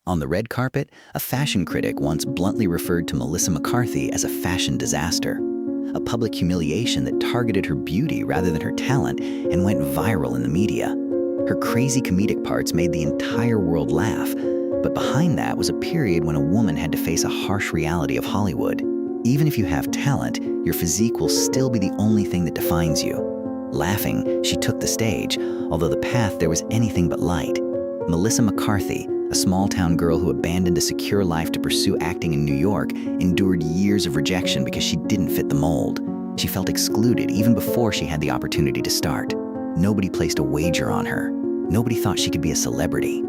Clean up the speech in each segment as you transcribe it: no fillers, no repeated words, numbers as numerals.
On the red carpet, a fashion critic once bluntly referred to Melissa McCarthy as a fashion disaster, a public humiliation that targeted her beauty rather than her talent and went viral in the media. Her crazy comedic parts made the entire world laugh, but behind that was a period when a woman had to face a harsh reality of Hollywood. Even if you have talent, your physique will still be the only thing that defines you. Laughing, she took the stage, although the path there was anything but light. Melissa McCarthy, a small-town girl who abandoned a secure life to pursue acting in New York, endured years of rejection because she didn't fit the mold. She felt excluded even before she had the opportunity to start. Nobody placed a wager on her. Nobody thought she could be a celebrity.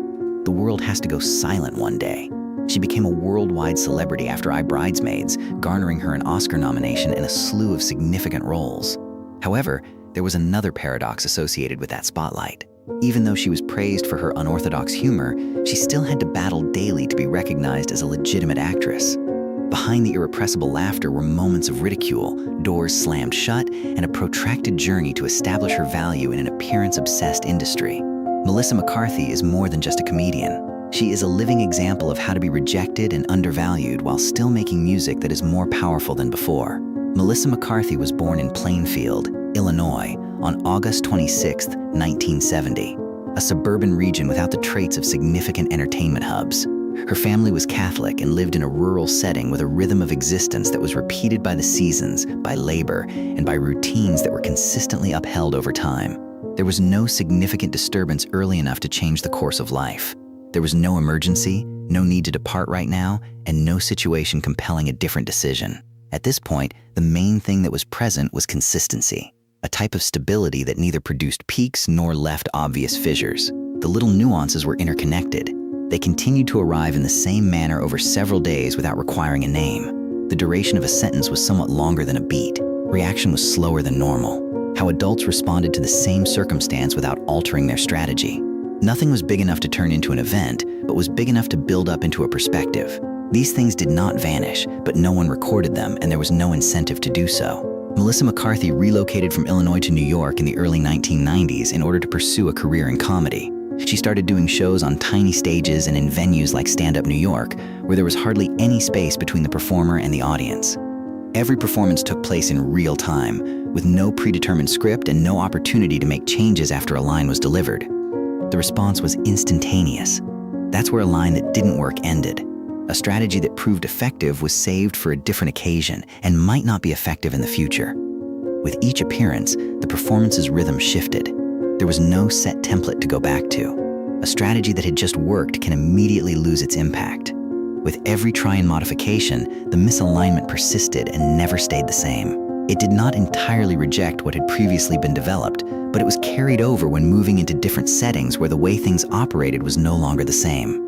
The world has to go silent one day. She became a worldwide celebrity after I, Bridesmaids, garnering her an Oscar nomination and a slew of significant roles. However, there was another paradox associated with that spotlight. Even though she was praised for her unorthodox humor, she still had to battle daily to be recognized as a legitimate actress. Behind the irrepressible laughter were moments of ridicule, doors slammed shut, and a protracted journey to establish her value in an appearance-obsessed industry. Melissa McCarthy is more than just a comedian. She is a living example of how to be rejected and undervalued while still making music that is more powerful than before. Melissa McCarthy was born in Plainfield, Illinois, on August 26, 1970, a suburban region without the traits of significant entertainment hubs. Her family was Catholic and lived in a rural setting with a rhythm of existence that was repeated by the seasons, by labor, and by routines that were consistently upheld over time. There was no significant disturbance early enough to change the course of life. There was no emergency, no need to depart right now, and no situation compelling a different decision. At this point, the main thing that was present was consistency, a type of stability that neither produced peaks nor left obvious fissures. The little nuances were interconnected. They continued to arrive in the same manner over several days without requiring a name. The duration of a sentence was somewhat longer than a beat. Reaction was slower than normal. How adults responded to the same circumstance without altering their strategy. Nothing was big enough to turn into an event, but was big enough to build up into a perspective. These things did not vanish, but no one recorded them, and there was no incentive to do so. Melissa McCarthy relocated from Illinois to New York in the early 1990s in order to pursue a career in comedy. She started doing shows on tiny stages and in venues like Stand Up New York, where there was hardly any space between the performer and the audience. Every performance took place in real time, with no predetermined script and no opportunity to make changes after a line was delivered. The response was instantaneous. That's where a line that didn't work ended. A strategy that proved effective was saved for a different occasion and might not be effective in the future. With each appearance, the performance's rhythm shifted. There was no set template to go back to. A strategy that had just worked can immediately lose its impact. With every try and modification, the misalignment persisted and never stayed the same. It did not entirely reject what had previously been developed, but it was carried over when moving into different settings where the way things operated was no longer the same.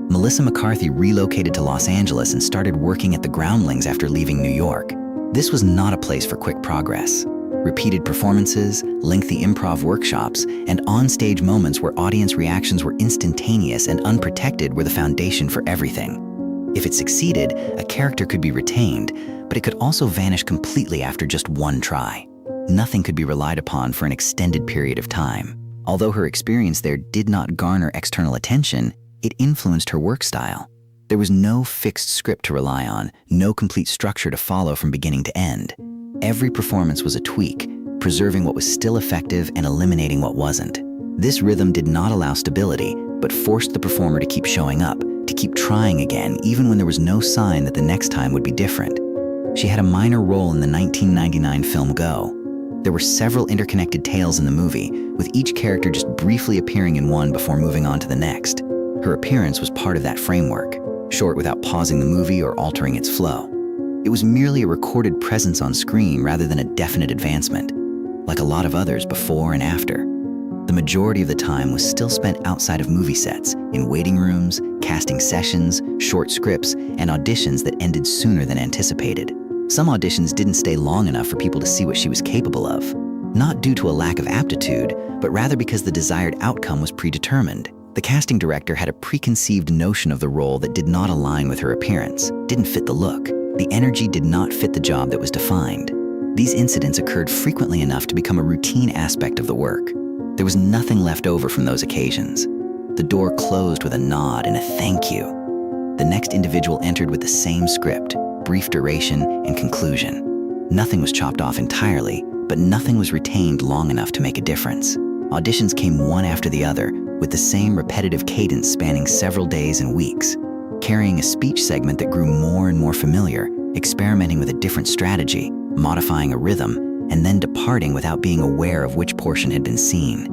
Melissa McCarthy relocated to Los Angeles and started working at the Groundlings after leaving New York. This was not a place for quick progress. Repeated performances, lengthy improv workshops, and on-stage moments where audience reactions were instantaneous and unprotected were the foundation for everything. If it succeeded, a character could be retained, but it could also vanish completely after just one try. Nothing could be relied upon for an extended period of time. Although her experience there did not garner external attention, it influenced her work style. There was no fixed script to rely on, no complete structure to follow from beginning to end. Every performance was a tweak, preserving what was still effective and eliminating what wasn't. This rhythm did not allow stability, but forced the performer to keep showing up, to keep trying again, even when there was no sign that the next time would be different. She had a minor role in the 1999 film Go. There were several interconnected tales in the movie, with each character just briefly appearing in one before moving on to the next. Her appearance was part of that framework, short without pausing the movie or altering its flow. It was merely a recorded presence on screen rather than a definite advancement, like a lot of others before and after. The majority of the time was still spent outside of movie sets, in waiting rooms, casting sessions, short scripts, and auditions that ended sooner than anticipated. Some auditions didn't stay long enough for people to see what she was capable of, not due to a lack of aptitude, but rather because the desired outcome was predetermined. The casting director had a preconceived notion of the role that did not align with her appearance, didn't fit the look. The energy did not fit the job that was defined. These incidents occurred frequently enough to become a routine aspect of the work. There was nothing left over from those occasions. The door closed with a nod and a thank you. The next individual entered with the same script, brief duration, and conclusion. Nothing was chopped off entirely, but nothing was retained long enough to make a difference. Auditions came one after the other, with the same repetitive cadence spanning several days and weeks, carrying a speech segment that grew more and more familiar, experimenting with a different strategy, modifying a rhythm, and then departing without being aware of which portion had been seen.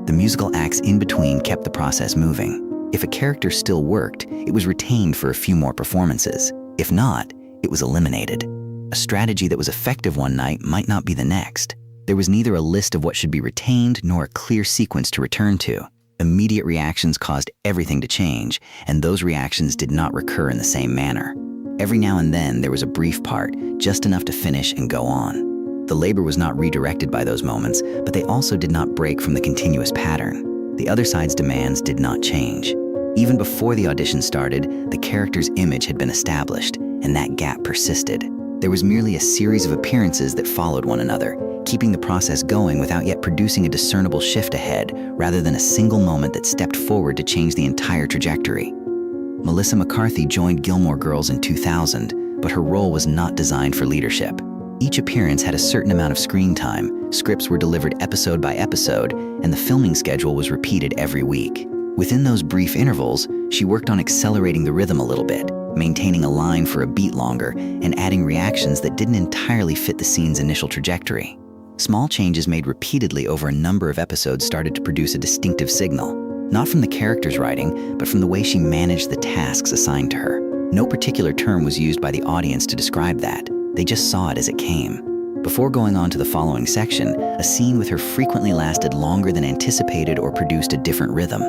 The musical acts in between kept the process moving. If a character still worked, it was retained for a few more performances. If not, it was eliminated. A strategy that was effective one night might not be the next. There was neither a list of what should be retained nor a clear sequence to return to. Immediate reactions caused everything to change, and those reactions did not recur in the same manner. Every now and then there was a brief part, just enough to finish and go on. The labor was not redirected by those moments, but they also did not break from the continuous pattern. The other side's demands did not change. Even before the audition started, the character's image had been established, and that gap persisted. There was merely a series of appearances that followed one another, keeping the process going without yet producing a discernible shift ahead, rather than a single moment that stepped forward to change the entire trajectory. Melissa McCarthy joined Gilmore Girls in 2000, but her role was not designed for leadership. Each appearance had a certain amount of screen time, scripts were delivered episode by episode, and the filming schedule was repeated every week. Within those brief intervals, she worked on accelerating the rhythm a little bit, maintaining a line for a beat longer, and adding reactions that didn't entirely fit the scene's initial trajectory. Small changes made repeatedly over a number of episodes started to produce a distinctive signal, not from the character's writing, but from the way she managed the tasks assigned to her. No particular term was used by the audience to describe that. They just saw it as it came. Before going on to the following section, a scene with her frequently lasted longer than anticipated or produced a different rhythm.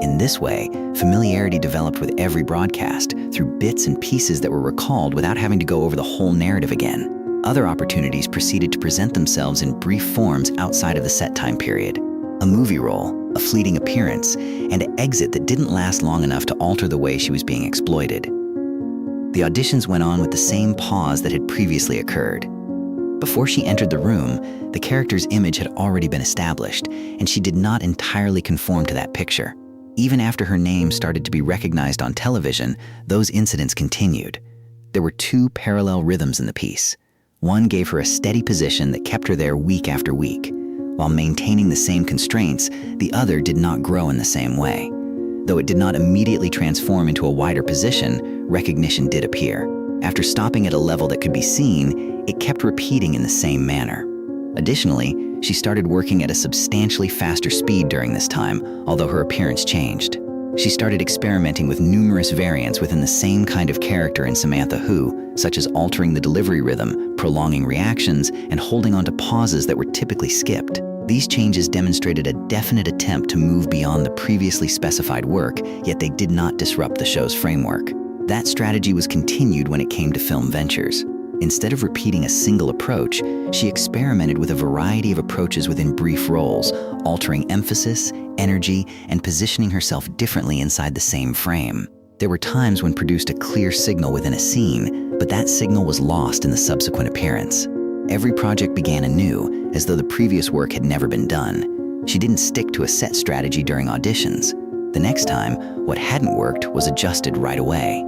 In this way, familiarity developed with every broadcast through bits and pieces that were recalled without having to go over the whole narrative again. Other opportunities proceeded to present themselves in brief forms outside of the set time period. A movie role, a fleeting appearance, and an exit that didn't last long enough to alter the way she was being exploited. The auditions went on with the same pause that had previously occurred. Before she entered the room, the character's image had already been established, and she did not entirely conform to that picture. Even after her name started to be recognized on television, those incidents continued. There were two parallel rhythms in the piece. One gave her a steady position that kept her there week after week. While maintaining the same constraints, the other did not grow in the same way. Though it did not immediately transform into a wider position, recognition did appear. After stopping at a level that could be seen, it kept repeating in the same manner. Additionally, she started working at a substantially faster speed during this time, although her appearance changed. She started experimenting with numerous variants within the same kind of character in Samantha Who, such as altering the delivery rhythm, prolonging reactions, and holding on to pauses that were typically skipped. These changes demonstrated a definite attempt to move beyond the previously specified work, yet they did not disrupt the show's framework. That strategy was continued when it came to film ventures. Instead of repeating a single approach, she experimented with a variety of approaches within brief roles, altering emphasis, energy, and positioning herself differently inside the same frame. There were times when produced a clear signal within a scene, but that signal was lost in the subsequent appearance. Every project began anew, as though the previous work had never been done. She didn't stick to a set strategy during auditions. The next time, what hadn't worked was adjusted right away.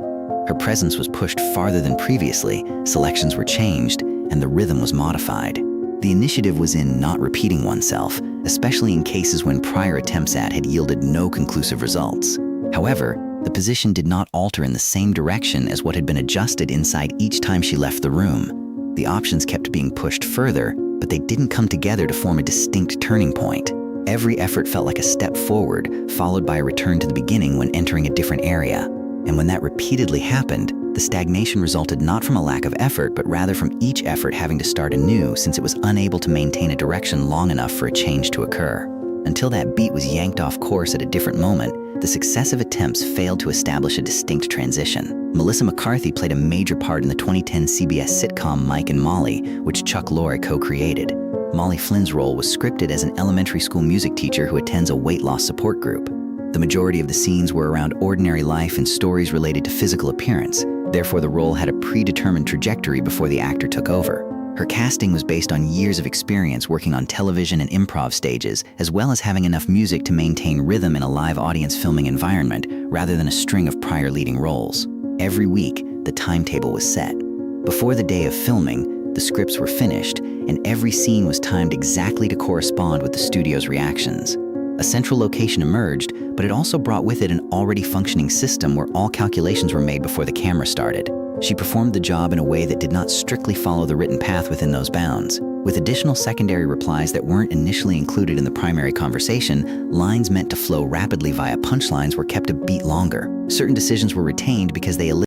Her presence was pushed farther than previously, selections were changed, and the rhythm was modified. The initiative was in not repeating oneself, especially in cases when prior attempts at had yielded no conclusive results. However, the position did not alter in the same direction as what had been adjusted inside each time she left the room. The options kept being pushed further, but they didn't come together to form a distinct turning point. Every effort felt like a step forward, followed by a return to the beginning when entering a different area. And when that repeatedly happened, the stagnation resulted not from a lack of effort, but rather from each effort having to start anew since it was unable to maintain a direction long enough for a change to occur. Until that beat was yanked off course at a different moment, the successive attempts failed to establish a distinct transition. Melissa McCarthy played a major part in the 2010 CBS sitcom Mike and Molly, which Chuck Lorre co-created. Molly Flynn's role was scripted as an elementary school music teacher who attends a weight loss support group. The majority of the scenes were around ordinary life and stories related to physical appearance. Therefore, the role had a predetermined trajectory before the actor took over. Her casting was based on years of experience working on television and improv stages, as well as having enough music to maintain rhythm in a live audience filming environment, rather than a string of prior leading roles. Every week, the timetable was set. Before the day of filming, the scripts were finished, and every scene was timed exactly to correspond with the studio's reactions. A central location emerged, but it also brought with it an already functioning system where all calculations were made before the camera started. She performed the job in a way that did not strictly follow the written path within those bounds. With additional secondary replies that weren't initially included in the primary conversation, lines meant to flow rapidly via punchlines were kept a beat longer. Certain decisions were retained because they